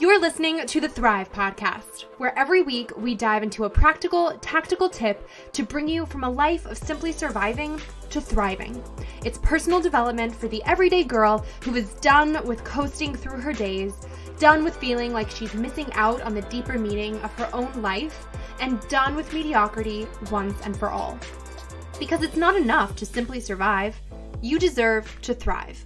You're listening to the Thrive Podcast, where every week we dive into a practical, tactical tip to bring you from a life of simply surviving to thriving. It's personal development for the everyday girl who is done with coasting through her days, done with feeling like she's missing out on the deeper meaning of her own life, and done with mediocrity once and for all. Because it's not enough to simply survive. You deserve to thrive.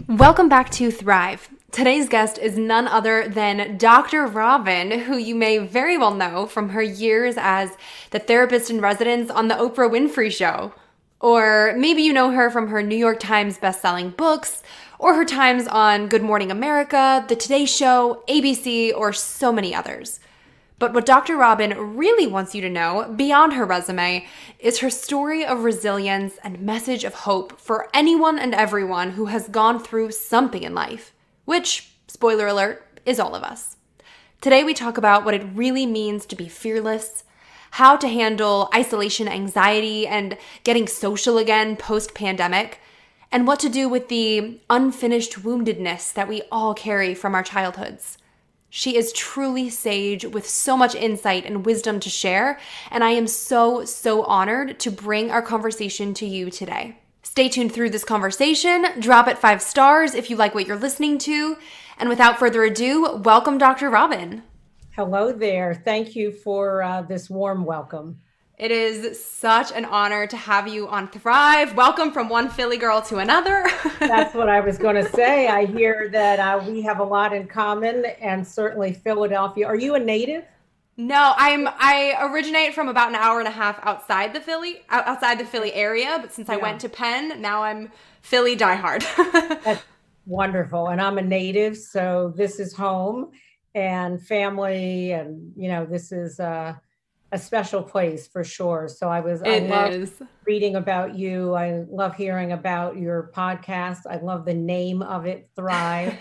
Welcome back to Thrive. Today's guest is none other than Dr. Robin, who you may very well know from her years as the therapist in residence on the Oprah Winfrey Show. Or maybe you know her from her New York Times bestselling books, or her times on Good Morning America, The Today Show, ABC, or so many others. But what Dr. Robin really wants you to know, beyond her resume, is her story of resilience and message of hope for anyone and everyone who has gone through something in life, which, spoiler alert, is all of us. Today we talk about what it really means to be fearless, how to handle isolation anxiety and getting social again post-pandemic, and what to do with the unfinished woundedness that we all carry from our childhoods. She is truly sage with so much insight and wisdom to share, and I am so honored to bring our conversation to you today. Stay tuned through this conversation, drop it 5 stars if you like what you're listening to, and without further ado, welcome Dr. Robin. Hello there. Thank you for this warm welcome. It is such an honor to have you on Thrive. Welcome from one Philly girl to another. That's what I was going to say. I hear that we have a lot in common, and certainly Philadelphia. Are you a native? No, I originate from about an hour and a half outside the Philly area, but since I went to Penn, now I'm Philly diehard. That's wonderful. And I'm a native, so this is home and family, and this is a special place for sure. So I love reading about you. I love hearing about your podcast. I love the name of it, Thrive.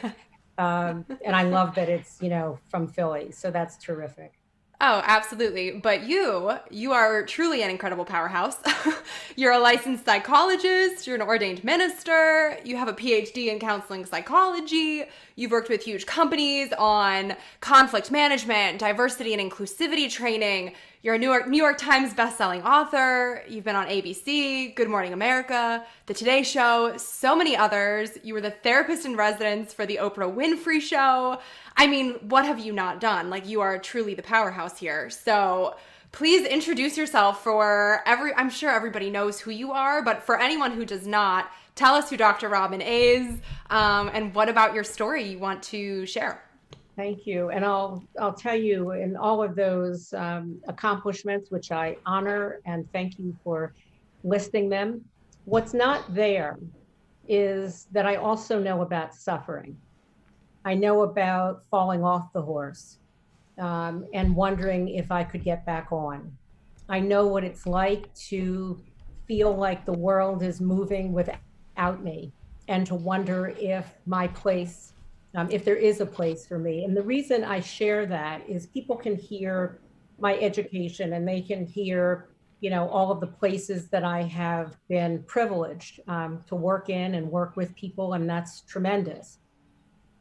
And I love that it's, from Philly. So that's terrific. Oh, absolutely. But you are truly an incredible powerhouse. You're a licensed psychologist. You're an ordained minister. You have a PhD in counseling psychology. You've worked with huge companies on conflict management, diversity and inclusivity training. You're a New York Times bestselling author. You've been on ABC, Good Morning America, The Today Show, so many others. You were the therapist in residence for the Oprah Winfrey Show. I mean, what have you not done? Like, you are truly the powerhouse here. So please introduce yourself I'm sure everybody knows who you are, but for anyone who does not, tell us who Dr. Robin is, and what about your story you want to share. Thank you. And I'll tell you, in all of those accomplishments, which I honor and thank you for listing them, what's not there is that I also know about suffering. I know about falling off the horse and wondering if I could get back on. I know what it's like to feel like the world is moving without me, and to wonder if my place, if there is a place for me. And the reason I share that is people can hear my education, and they can hear, all of the places that I have been privileged to work in and work with people, and that's tremendous.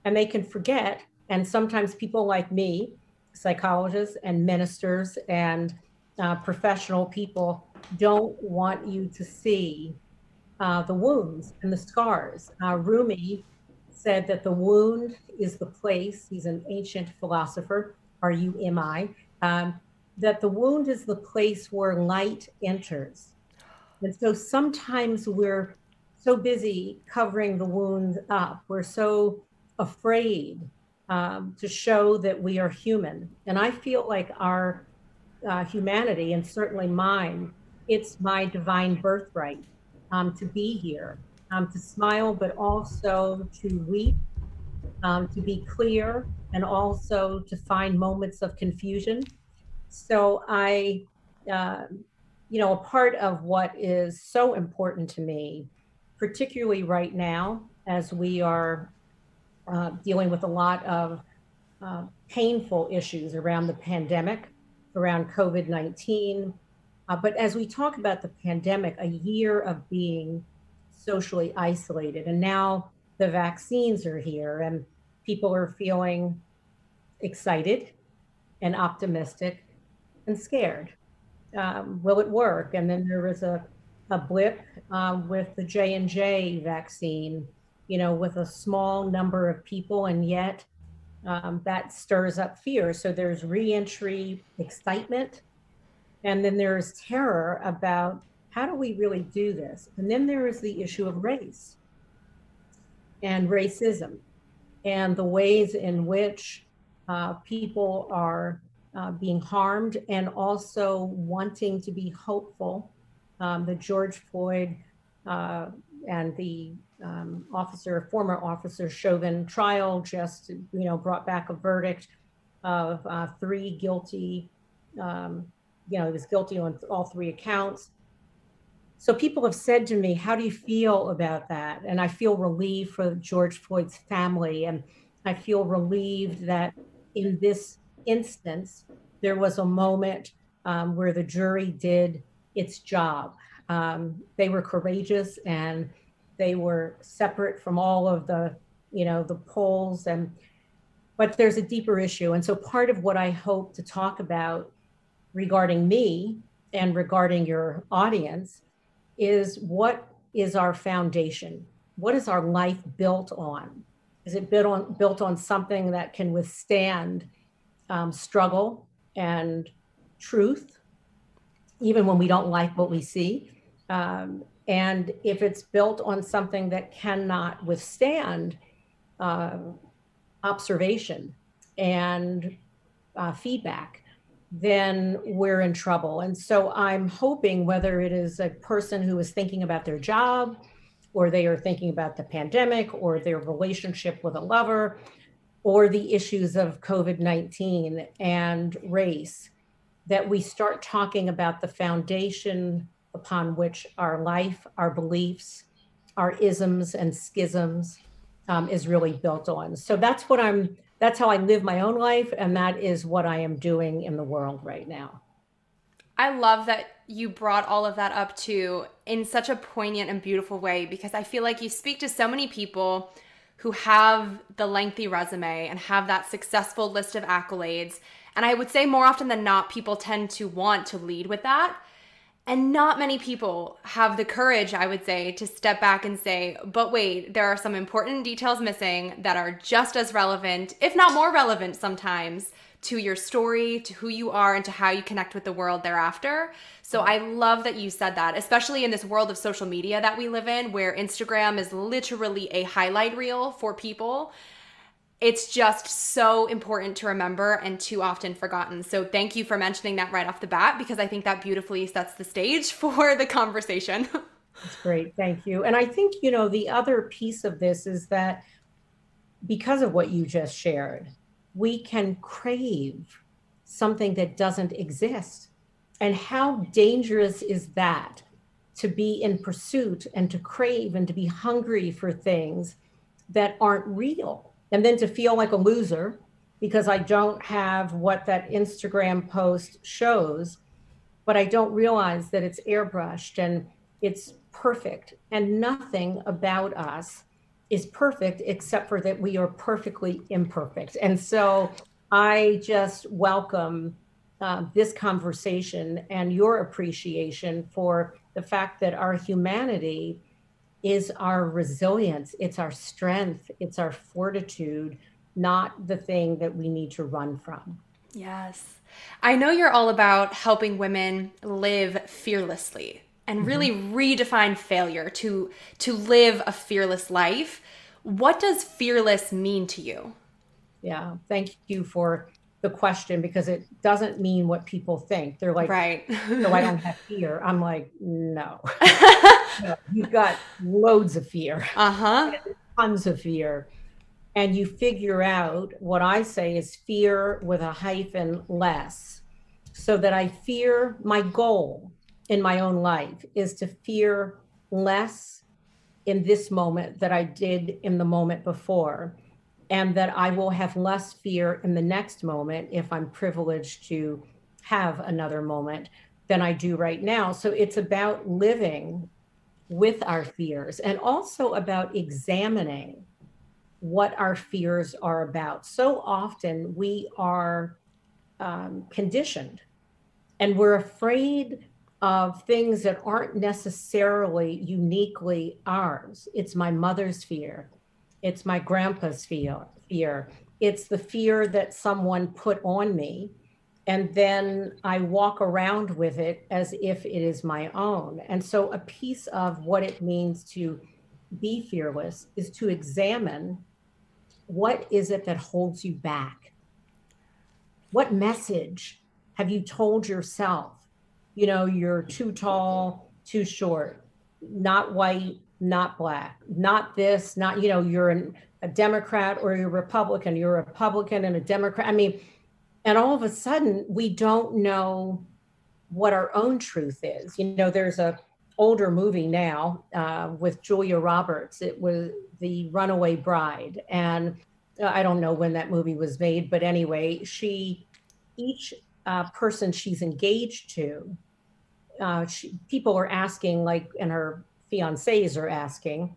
And they can forget, and sometimes people like me, psychologists and ministers and professional people, don't want you to see the wounds and the scars. Rumi said that the wound is the place, he's an ancient philosopher, R-U-M-I, that the wound is the place where light enters. And so sometimes we're so busy covering the wound up, we're so afraid to show that we are human. And I feel like our humanity, and certainly mine, it's my divine birthright to be here, to smile, but also to weep, to be clear, and also to find moments of confusion. So a part of what is so important to me, particularly right now, as we are dealing with a lot of painful issues around the pandemic, around COVID-19. But as we talk about the pandemic, a year of being socially isolated, and now the vaccines are here, and People are feeling excited and optimistic and scared. Will it work? And then there was a blip with the J&J vaccine, with a small number of people, and yet that stirs up fear. So there's reentry excitement, and then there's terror about how do we really do this? And then there is the issue of race and racism and the ways in which people are being harmed, and also wanting to be hopeful. The George Floyd and the former officer Chauvin trial just, brought back a verdict of 3 guilty. He was guilty on all 3 accounts. So people have said to me, how do you feel about that? And I feel relieved for George Floyd's family. And I feel relieved that in this instance, there was a moment where the jury did its job. They were courageous, and they were separate from all of the polls. But there's a deeper issue. And so part of what I hope to talk about regarding me and regarding your audience is, what is our foundation? What is our life built on? Is it built on something that can withstand struggle and truth, even when we don't like what we see? And if it's built on something that cannot withstand observation and feedback, then we're in trouble. And so I'm hoping, whether it is a person who is thinking about their job, or they are thinking about the pandemic, or their relationship with a lover, or the issues of COVID-19 and race, that we start talking about the foundation upon which our life, our beliefs, our isms and schisms is really built on. So that's how I live my own life, and that is what I am doing in the world right now. I love that you brought all of that up too, in such a poignant and beautiful way, because I feel like you speak to so many people who have the lengthy resume and have that successful list of accolades. And I would say more often than not, people tend to want to lead with that. And not many people have the courage, I would say, to step back and say, but wait, there are some important details missing that are just as relevant, if not more relevant sometimes, to your story, to who you are, and to how you connect with the world thereafter. So I love that you said that, especially in this world of social media that we live in, where Instagram is literally a highlight reel for people. It's just so important to remember and too often forgotten. So thank you for mentioning that right off the bat, because I think that beautifully sets the stage for the conversation. That's great. Thank you. And I think, the other piece of this is that, because of what you just shared, we can crave something that doesn't exist. And how dangerous is that, to be in pursuit and to crave and to be hungry for things that aren't real? And then to feel like a loser because I don't have what that Instagram post shows, but I don't realize that it's airbrushed and it's perfect. And nothing about us is perfect, except for that we are perfectly imperfect. And so I just welcome this conversation and your appreciation for the fact that our humanity is our resilience, it's our strength, it's our fortitude, not the thing that we need to run from. Yes. I know you're all about helping women live fearlessly and really redefine failure to live a fearless life. What does fearless mean to you? Yeah, thank you for the question, because it doesn't mean what people think. They're like, right. No, I don't have fear. I'm like, no. No, you've got loads of fear. Tons of fear. And you figure out, what I say is fear with a hyphen less, so that I fear, my goal in my own life is to fear less in this moment that I did in the moment before, and that I will have less fear in the next moment, if I'm privileged to have another moment, than I do right now. So it's about living with our fears, and also about examining what our fears are about. So often we are conditioned, and we're afraid of things that aren't necessarily uniquely ours. It's my mother's fear. It's my grandpa's fear. It's the fear that someone put on me. And then I walk around with it as if it is my own. And so a piece of what it means to be fearless is to examine, what is it that holds you back? What message have you told yourself? You know, you're too tall, too short, not white, not black, not this, not, you know, a Democrat or you're a Republican, you're a Republican and a Democrat. I mean, and all of a sudden we don't know what our own truth is. You know, there's a older movie now with Julia Roberts. It was The Runaway Bride. And I don't know when that movie was made, but anyway, each person she's engaged to, people are asking, like, and her fiancés are asking,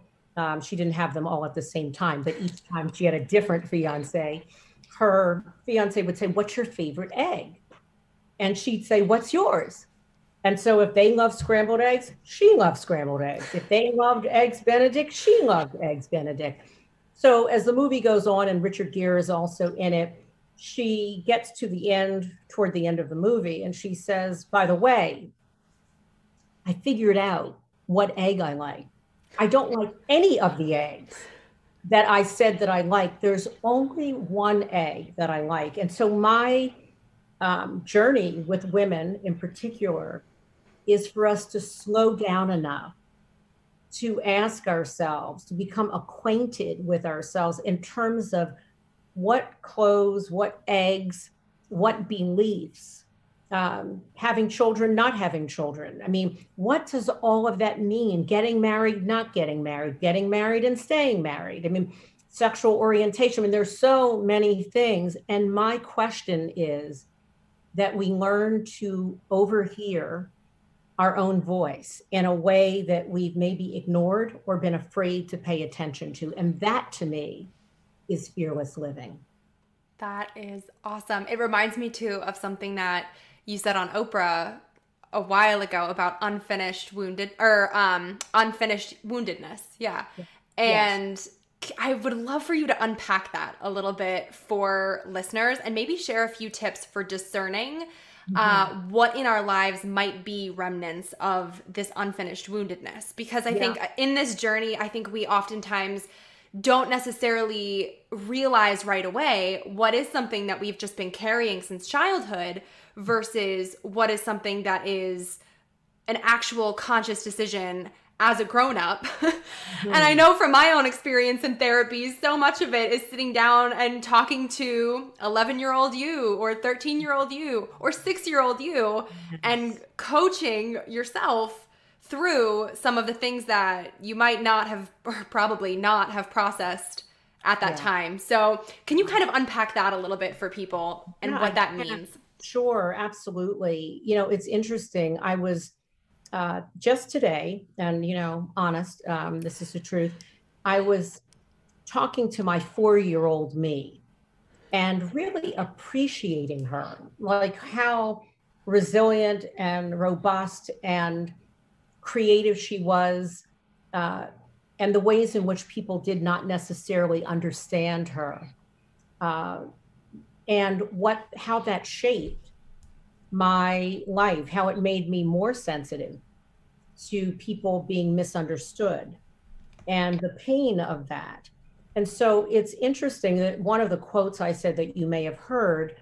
she didn't have them all at the same time, but each time she had a different fiancé. Her fiancé would say, "What's your favorite egg?" And she'd say, "What's yours?" And so if they love scrambled eggs, she loves scrambled eggs. If they loved eggs Benedict, she loved eggs Benedict. So as the movie goes on, and Richard Gere is also in it, she gets to the end, toward the end of the movie, and she says, "By the way, I figured out what egg I like. I don't like any of the eggs that I said that I like. There's only one egg that I like." And so my journey with women in particular is for us to slow down enough to ask ourselves, to become acquainted with ourselves in terms of what clothes, what eggs, what beliefs, having children, not having children. I mean, what does all of that mean? Getting married, not getting married and staying married. I mean, sexual orientation. I mean, there's so many things. And my question is that we learn to overhear our own voice in a way that we've maybe ignored or been afraid to pay attention to. And that, to me, is fearless living. That is awesome. It reminds me too of something that you said on Oprah a while ago about unfinished woundedness. Yeah. And yes. I would love for you to unpack that a little bit for listeners and maybe share a few tips for discerning what in our lives might be remnants of this unfinished woundedness. Because I think in this journey, I think we oftentimes don't necessarily realize right away what is something that we've just been carrying since childhood versus what is something that is an actual conscious decision as a grown-up. And I know from my own experience in therapy, so much of it is sitting down and talking to 11-year-old you or 13-year-old you or 6-year-old you and coaching yourself through some of the things that you might not have, or probably not have processed at that time. So can you kind of unpack that a little bit for people and what that means? Sure, absolutely. You know, it's interesting. I was just today, and, you know, honest, this is the truth. I was talking to my 4-year-old me and really appreciating her, like how resilient and robust and creative she was, and the ways in which people did not necessarily understand her, and how that shaped my life, how it made me more sensitive to people being misunderstood and the pain of that. And so it's interesting that one of the quotes I said that you may have heard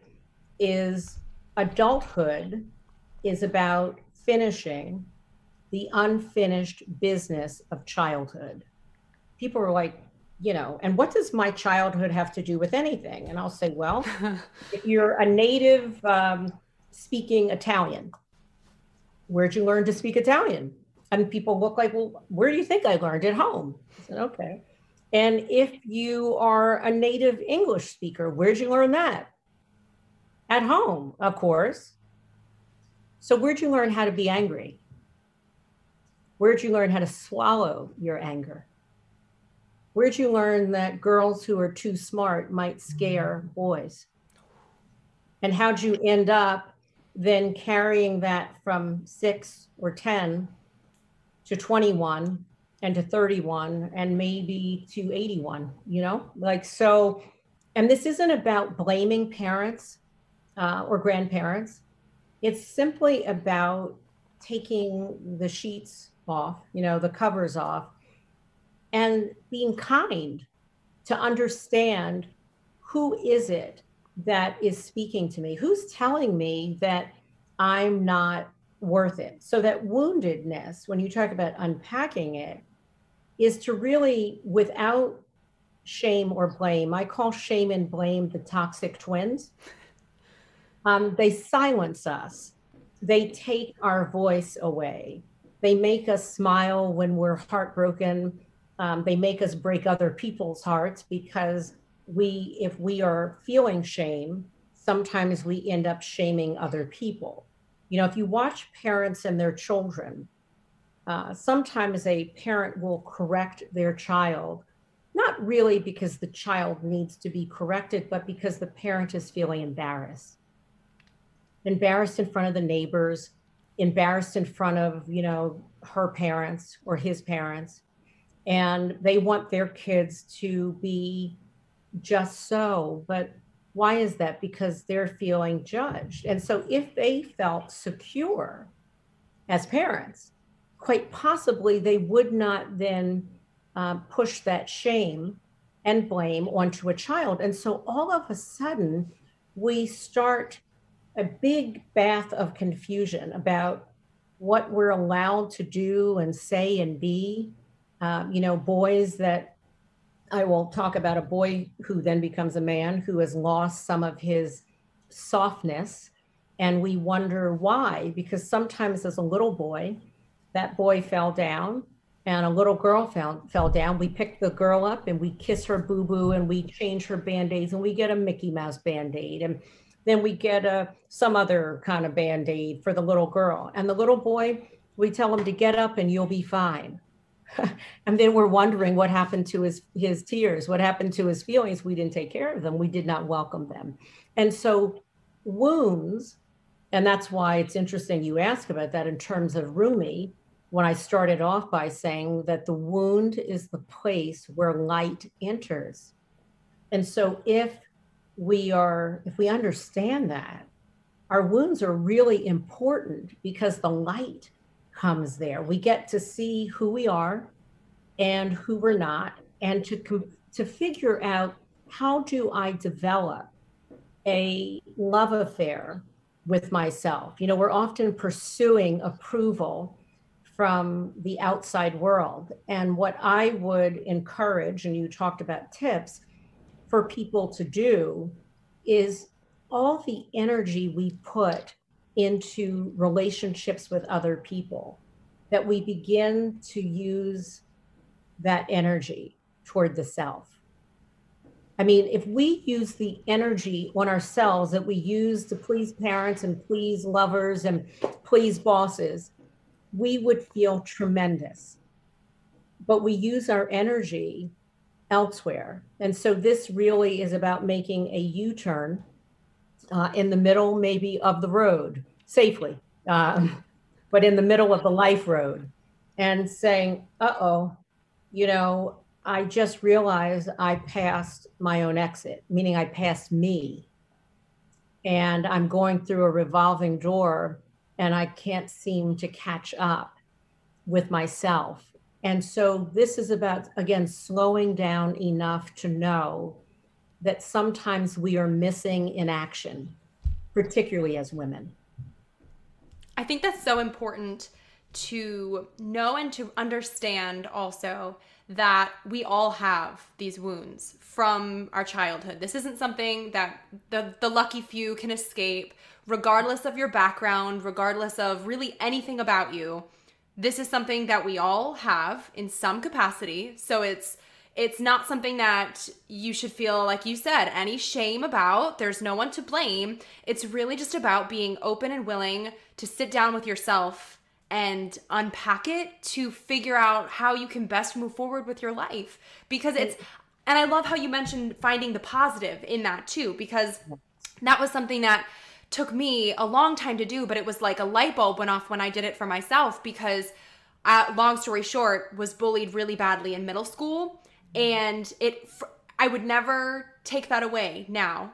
is, adulthood is about finishing the unfinished business of childhood. People are like, you know, and what does my childhood have to do with anything? And I'll say, well, if you're a native speaking Italian, where'd you learn to speak Italian? And people look like, well, where do you think I learned? At home. I said, okay. And if you are a native English speaker, where'd you learn that? At home, of course. So where'd you learn how to be angry? Where'd you learn how to swallow your anger? Where'd you learn that girls who are too smart might scare boys? And how'd you end up then carrying that from 6 or 10 to 21 and to 31 and maybe to 81, like, so, and this isn't about blaming parents or grandparents. It's simply about taking the sheets off, the covers off, and being kind to understand who is it that is speaking to me? Who's telling me that I'm not worth it? So that woundedness, when you talk about unpacking it, is to really, without shame or blame, I call shame and blame the toxic twins. They silence us. They take our voice away. They make us smile when we're heartbroken. They make us break other people's hearts because if we are feeling shame, sometimes we end up shaming other people. If you watch parents and their children, sometimes a parent will correct their child, not really because the child needs to be corrected, but because the parent is feeling embarrassed in front of the neighbors, embarrassed in front of, her parents or his parents. And they want their kids to be just so. But why is that? Because they're feeling judged. And so if they felt secure as parents, quite possibly they would not then push that shame and blame onto a child. And so all of a sudden, we start a big bath of confusion about what we're allowed to do and say and be. Boys that I will talk about, a boy who then becomes a man who has lost some of his softness. And we wonder why, because sometimes as a little boy, that boy fell down and a little girl fell down. We pick the girl up and we kiss her boo-boo and we change her Band-Aids and we get a Mickey Mouse Band-Aid. And then we get some other kind of Band-Aid for the little girl. And the little boy, we tell him to get up and you'll be fine. And then we're wondering what happened to his tears, what happened to his feelings. We didn't take care of them. We did not welcome them. And so wounds, and that's why it's interesting you ask about that in terms of Rumi, when I started off by saying that the wound is the place where light enters. And so if we understand that, our wounds are really important because the light comes there. We get to see who we are and who we're not, and to figure out, how do I develop a love affair with myself? We're often pursuing approval from the outside world. And what I would encourage, and you talked about tips for people to do, is all the energy we put into relationships with other people, that we begin to use that energy toward the self. I mean, if we use the energy on ourselves that we use to please parents and please lovers and please bosses, we would feel tremendous. But we use our energy elsewhere. And so this really is about making a U-turn in the middle, maybe, of the road, safely, but in the middle of the life road, and saying, I just realized I passed my own exit, meaning I passed me. And I'm going through a revolving door and I can't seem to catch up with myself. And so this is about, again, slowing down enough to know that sometimes we are missing in action, particularly as women. I think that's so important to know and to understand also that we all have these wounds from our childhood. This isn't something that the lucky few can escape, regardless of your background, regardless of really anything about you. This is something that we all have in some capacity. So it's not something that you should feel, like you said, any shame about. There's no one to blame. It's really just about being open and willing to sit down with yourself and unpack it to figure out how you can best move forward with your life. Because and I love how you mentioned finding the positive in that too, because that was something that took me a long time to do, but it was like a light bulb went off when I did it for myself, because long story short, was bullied really badly in middle school. And I would never take that away now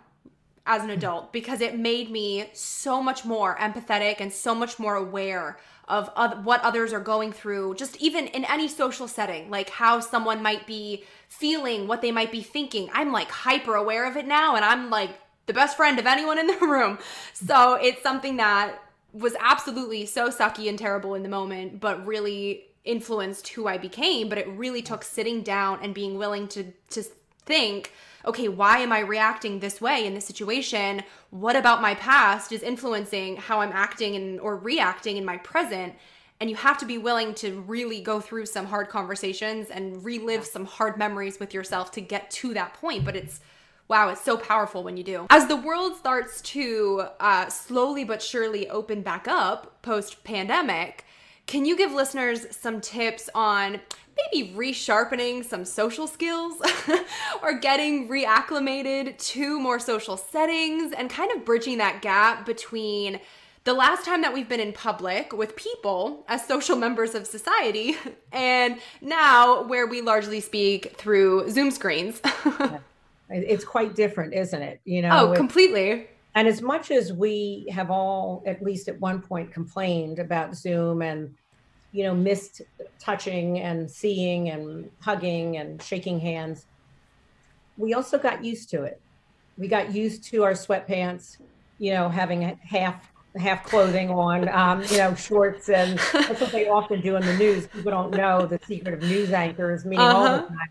as an adult, because it made me so much more empathetic and so much more aware of what others are going through, just even in any social setting, like how someone might be feeling, what they might be thinking. I'm like hyper aware of it now, and I'm like the best friend of anyone in the room. So it's something that was absolutely so sucky and terrible in the moment, but really influenced who I became. But it really took sitting down and being willing to think, okay, why am I reacting this way in this situation? What about my past is influencing how I'm acting or reacting in my present? And you have to be willing to really go through some hard conversations and relive some hard memories with yourself to get to that point. But wow, it's so powerful when you do. As the world starts to slowly but surely open back up post-pandemic, can you give listeners some tips on maybe resharpening some social skills or getting reacclimated to more social settings, and kind of bridging that gap between the last time that we've been in public with people as social members of society and now where we largely speak through Zoom screens? It's quite different, isn't it? Oh, completely. And as much as we have all, at least at one point, complained about Zoom and, missed touching and seeing and hugging and shaking hands, we also got used to it. We got used to our sweatpants, having half clothing on, shorts. And that's what they often do in the news. People don't know the secret of news anchors, meaning all the time.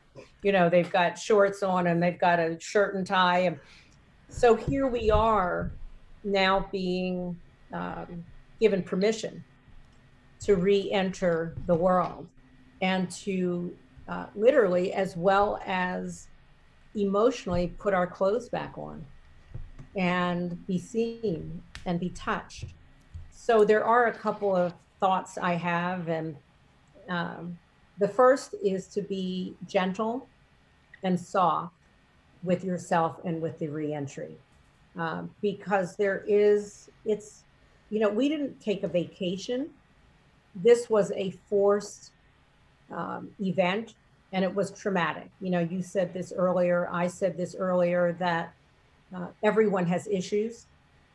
They've got shorts on and they've got a shirt and tie. And so here we are now being given permission to re-enter the world, and to literally, as well as emotionally, put our clothes back on and be seen and be touched. So there are a couple of thoughts I have, and the first is to be gentle and soft with yourself and with the reentry, because we didn't take a vacation. This was a forced event, and it was traumatic. You said this earlier, I said this earlier, that everyone has issues.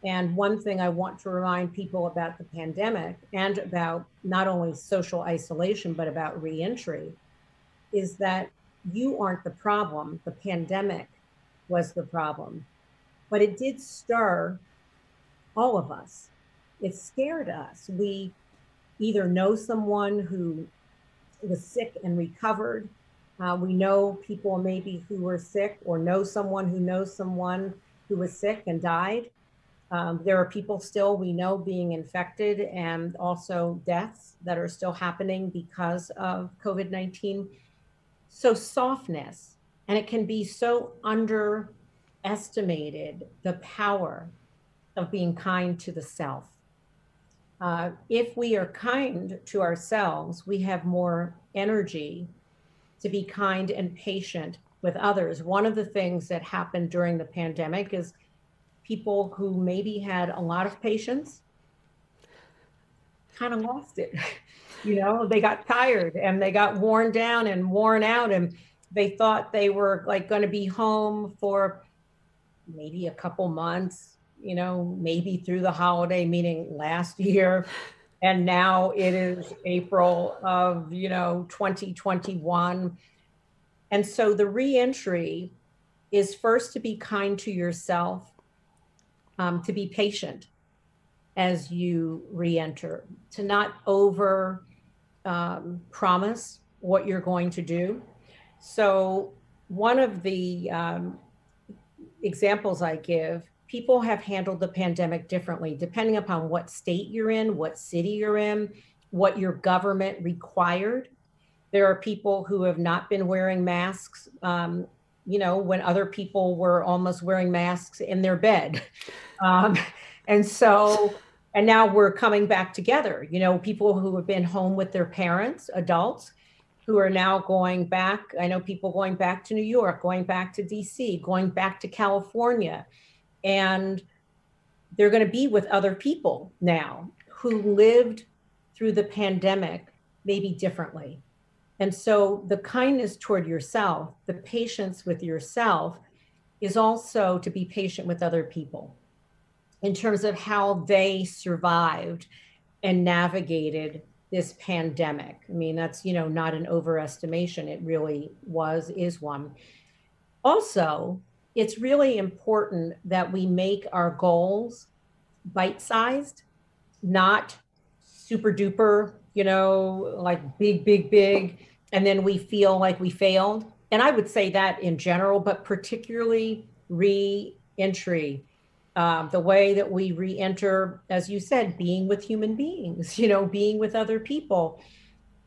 And one thing I want to remind people about the pandemic, and about not only social isolation, but about reentry, is that you aren't the problem. The pandemic was the problem. But it did stir all of us. It scared us. We either know someone who was sick and recovered. We know people maybe who were sick, or know someone who knows someone who was sick and died. There are people still we know being infected, and also deaths that are still happening because of COVID-19. So softness, and it can be so underestimated, the power of being kind to the self. If we are kind to ourselves, we have more energy to be kind and patient with others. One of the things that happened during the pandemic is people who maybe had a lot of patience kind of lost it. They got tired and they got worn down and worn out, and they thought they were like going to be home for maybe a couple months, maybe through the holiday, meaning last year. And now it is April of, 2021. And so the reentry is first to be kind to yourself, to be patient as you reenter, to not over promise what you're going to do. So one of the examples I give, people have handled the pandemic differently, depending upon what state you're in, what city you're in, what your government required. There are people who have not been wearing masks, when other people were almost wearing masks in their bed. And so And now we're coming back together, people who have been home with their parents, adults, who are now going back. I know people going back to New York, going back to DC, going back to California, and they're going to be with other people now who lived through the pandemic maybe differently. And so the kindness toward yourself, the patience with yourself, is also to be patient with other people in terms of how they survived and navigated this pandemic. I mean, that's, not an overestimation. It really is one. Also, it's really important that we make our goals bite-sized, not super duper, like big, big, big, and then we feel like we failed. And I would say that in general, but particularly re-entry, the way that we re-enter, as you said, being with human beings, being with other people,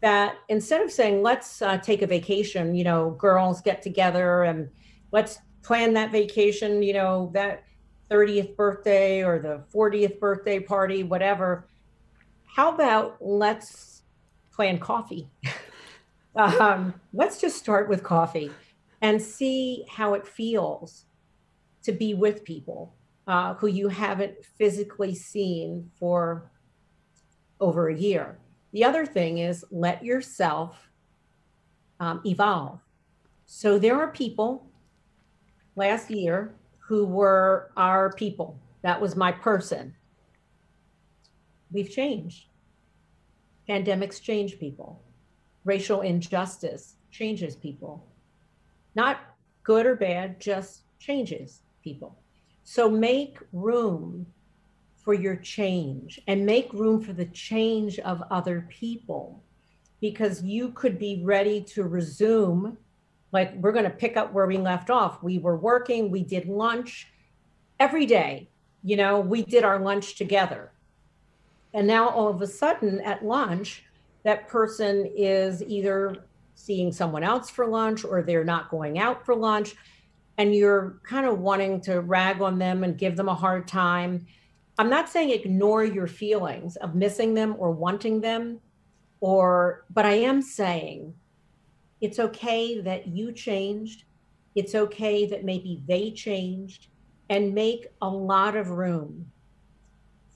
that instead of saying, let's take a vacation, girls get together and let's plan that vacation, that 30th birthday or the 40th birthday party, whatever. How about let's plan coffee? Let's just start with coffee and see how it feels to be with people who you haven't physically seen for over a year. The other thing is let yourself evolve. So there are people last year who were our people. That was my person. We've changed. Pandemics change people. Racial injustice changes people. Not good or bad, just changes people. So make room for your change and make room for the change of other people, because you could be ready to resume. Like, we're going to pick up where we left off. We were working, we did lunch every day. We did our lunch together. And now all of a sudden at lunch, that person is either seeing someone else for lunch or they're not going out for lunch. And you're kind of wanting to rag on them and give them a hard time. I'm not saying ignore your feelings of missing them or wanting them, but I am saying it's okay that you changed. It's okay that maybe they changed, and make a lot of room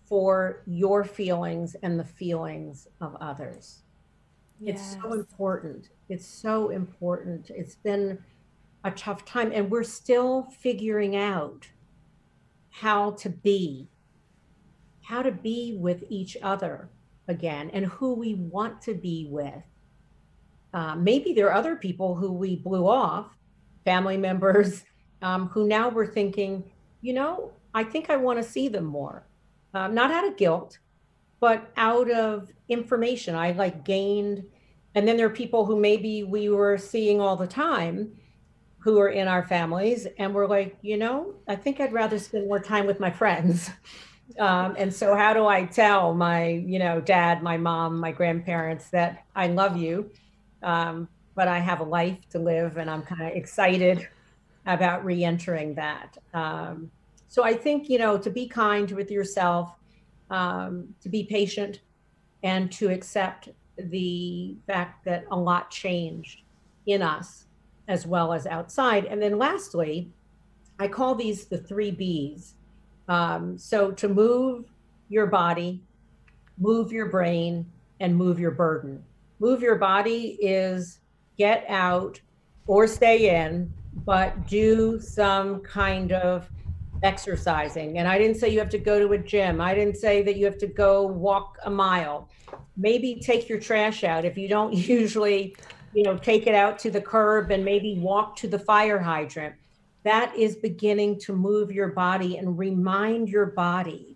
for your feelings and the feelings of others. Yes. It's so important. It's so important. It's been a tough time, and we're still figuring out how to be with each other again, and who we want to be with. Maybe there are other people who we blew off, family members, who now we're thinking, I think I want to see them more. Not out of guilt, but out of information I gained. And then there are people who maybe we were seeing all the time who are in our families, and we're like, I think I'd rather spend more time with my friends. And so how do I tell my, dad, my mom, my grandparents that I love you, but I have a life to live, and I'm kind of excited about re-entering that. So I think, to be kind with yourself, to be patient, and to accept the fact that a lot changed in us as well as outside. And then lastly, I call these the 3 B's. So to move your body, move your brain, and move your burden. Move your body is get out or stay in, but do some kind of exercising. And I didn't say you have to go to a gym. I didn't say that you have to go walk a mile. Maybe take your trash out if you don't usually, take it out to the curb, and maybe walk to the fire hydrant. That is beginning to move your body and remind your body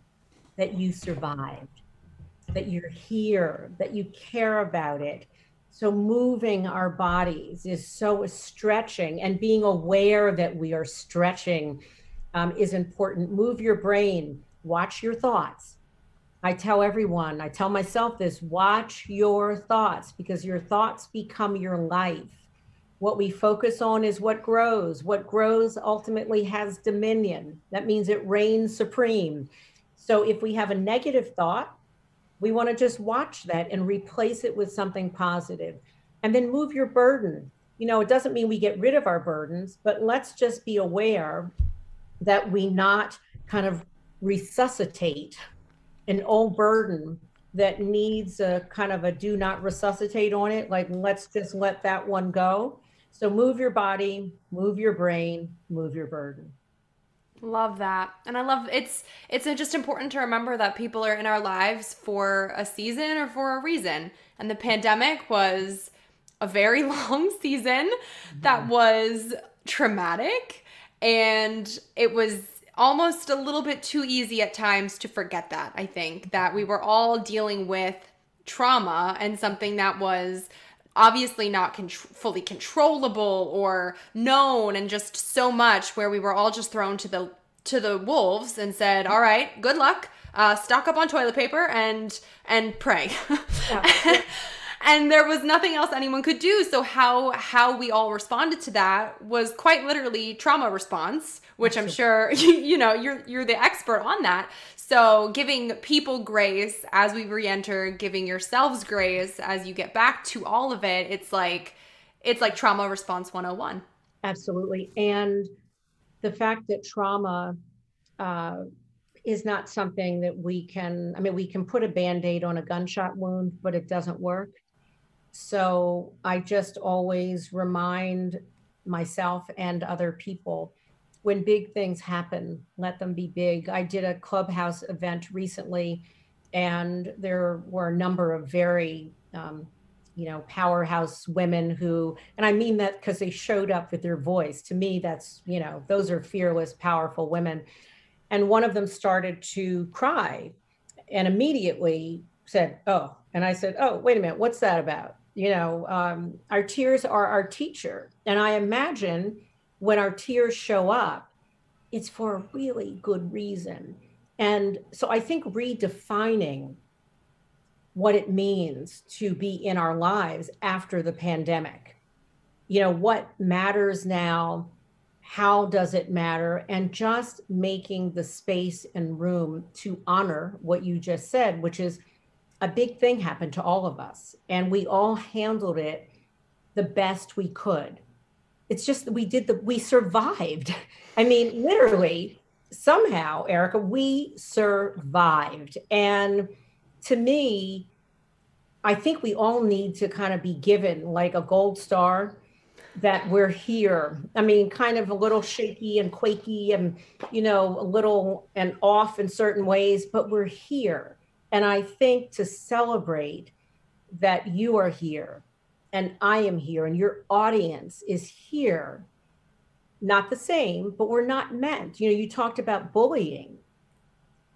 that you survived, that you're here, that you care about it. So moving our bodies is so stretching, and being aware that we are stretching is important. Move your brain, watch your thoughts. I tell everyone, I tell myself this, watch your thoughts, because your thoughts become your life. What we focus on is what grows. What grows ultimately has dominion. That means it reigns supreme. So if we have a negative thought, we want to just watch that and replace it with something positive. And then move your burden. You know, it doesn't mean we get rid of our burdens, but let's just be aware that we not kind of resuscitate an old burden that needs a kind of a do not resuscitate on it. Like, let's just let that one go. So move your body, move your brain, move your burden. Love that. And I love it's just important to remember that people are in our lives for a season or for a reason. And the pandemic was a very long season that was traumatic, and it was almost a little bit too easy at times to forget that. I think that we were all dealing with trauma and something that was obviously not fully controllable or known, and just so much where we were all just thrown to the wolves and said, all right, good luck, stock up on toilet paper and pray. Yeah. And there was nothing else anyone could do. So how we all responded to that was quite literally trauma response, which I'm sure you know you're the expert on that. So giving people grace as we re-enter, giving yourselves grace as you get back to all of it, it's like trauma response 101. Absolutely. And the fact that trauma is not something that we can put a Band-Aid on a gunshot wound, but it doesn't work. So I just always remind myself and other people, when big things happen, let them be big. I did a Clubhouse event recently, and there were a number of very, powerhouse women who, and I mean that because they showed up with their voice. To me, that's, those are fearless, powerful women. And one of them started to cry and immediately said, oh, and I said, oh, wait a minute, what's that about? Our tears are our teacher. And I imagine when our tears show up, it's for a really good reason. And so I think redefining what it means to be in our lives after the pandemic, what matters now, how does it matter, and just making the space and room to honor what you just said, which is a big thing happened to all of us, and we all handled it the best we could. It's just that we survived. I mean, literally, somehow, Erica, we survived. And to me, I think we all need to kind of be given like a gold star that we're here. I mean, kind of a little shaky and quaky and, a little and off in certain ways, but we're here. And I think to celebrate that you are here and I am here and your audience is here, not the same, but we're not meant. You talked about bullying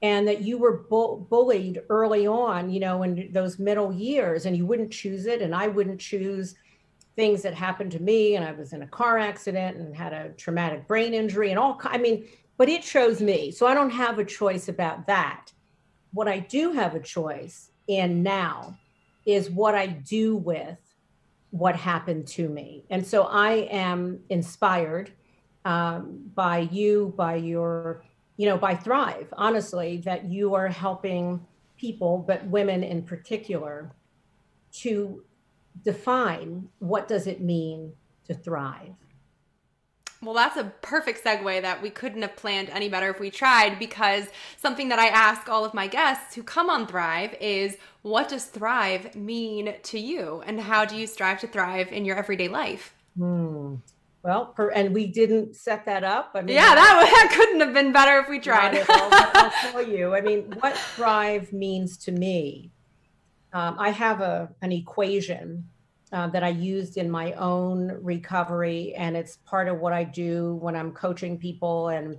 and that you were bullied early on, in those middle years, and you wouldn't choose it. And I wouldn't choose things that happened to me. And I was in a car accident and had a traumatic brain injury and but it chose me. So I don't have a choice about that. What I do have a choice in now is what I do with what happened to me. And so I am inspired by you, by your, by Thrive, honestly, that you are helping people, but women in particular, to define what does it mean to thrive. Well, that's a perfect segue that we couldn't have planned any better if we tried, because something that I ask all of my guests who come on Thrive is, what does thrive mean to you? And how do you strive to thrive in your everyday life? Well, and we didn't set that up. I mean, yeah, that couldn't have been better if we tried. I'll tell you, what thrive means to me. I have an equation that I used in my own recovery. And it's part of what I do when I'm coaching people and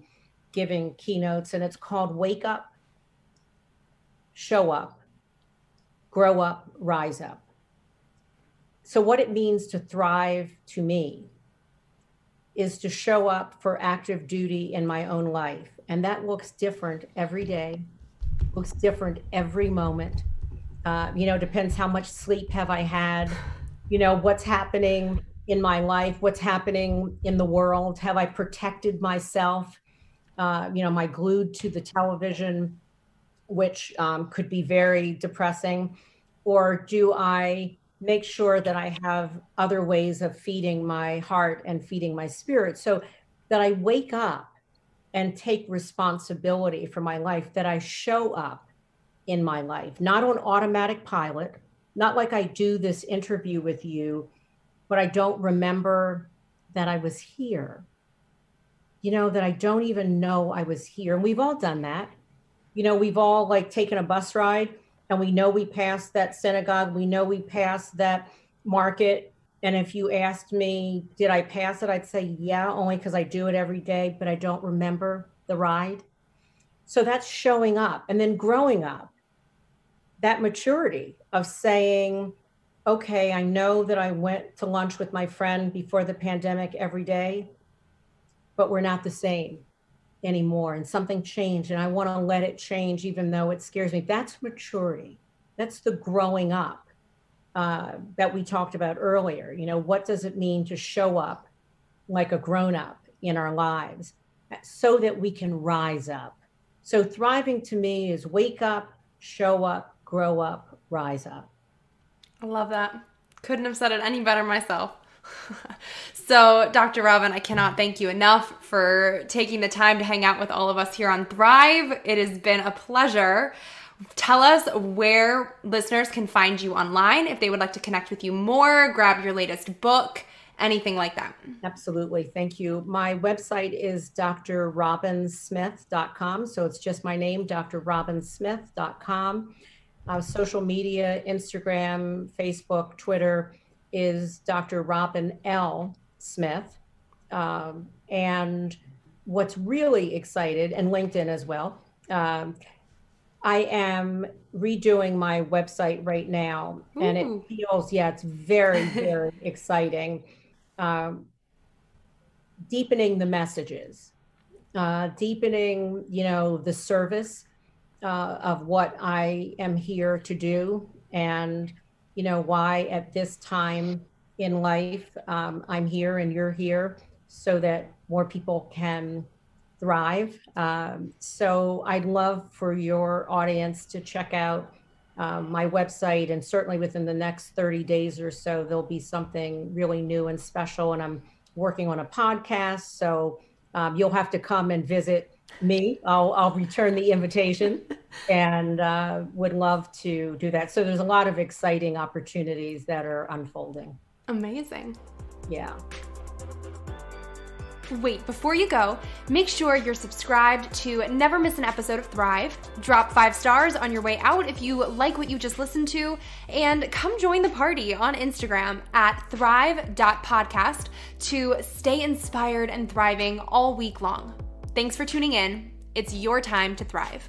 giving keynotes. And it's called wake up, show up, grow up, rise up. So what it means to thrive to me is to show up for active duty in my own life. And that looks different every day, looks different every moment. Depends how much sleep have I had, what's happening in my life, what's happening in the world. Have I protected myself? Am I glued to the television? which could be very depressing? Or do I make sure that I have other ways of feeding my heart and feeding my spirit, so that I wake up and take responsibility for my life, that I show up in my life, not on automatic pilot, not like I do this interview with you, but I don't remember that I was here, that I don't even know I was here. And we've all done that. We've all like taken a bus ride and we know we passed that synagogue. We know we passed that market. And if you asked me, did I pass it? I'd say, yeah, only because I do it every day, but I don't remember the ride. So that's showing up and then growing up, that maturity of saying, okay, I know that I went to lunch with my friend before the pandemic every day, but we're not the same anymore. And something changed and I want to let it change, even though it scares me. That's maturity. That's the growing up that we talked about earlier. What does it mean to show up like a grown-up in our lives so that we can rise up? So thriving to me is wake up, show up, grow up, rise up. I love that. Couldn't have said it any better myself. So, Dr. Robin, I cannot thank you enough for taking the time to hang out with all of us here on Thrive. It has been a pleasure. Tell us where listeners can find you online if they would like to connect with you more, grab your latest book, anything like that. Absolutely. Thank you. My website is drrobinsmith.com. So it's just my name, drrobinsmith.com. Social media, Instagram, Facebook, Twitter is Dr. Robin L. Smith. And what's really excited, and LinkedIn as well, I am redoing my website right now. Ooh. And it feels, it's very, very exciting. Deepening the messages, deepening, the service of what I am here to do, and, why at this time in life I'm here and you're here, so that more people can thrive. So I'd love for your audience to check out my website, and certainly within the next 30 days or so, there'll be something really new and special. And I'm working on a podcast, so you'll have to come and visit me. I'll return the invitation and would love to do that. So there's a lot of exciting opportunities that are unfolding. Amazing. Yeah. Wait, before you go, make sure you're subscribed to never miss an episode of Thrive. Drop 5 stars on your way out if you like what you just listened to, and come join the party on Instagram at thrive.podcast to stay inspired and thriving all week long. Thanks for tuning in. It's your time to thrive.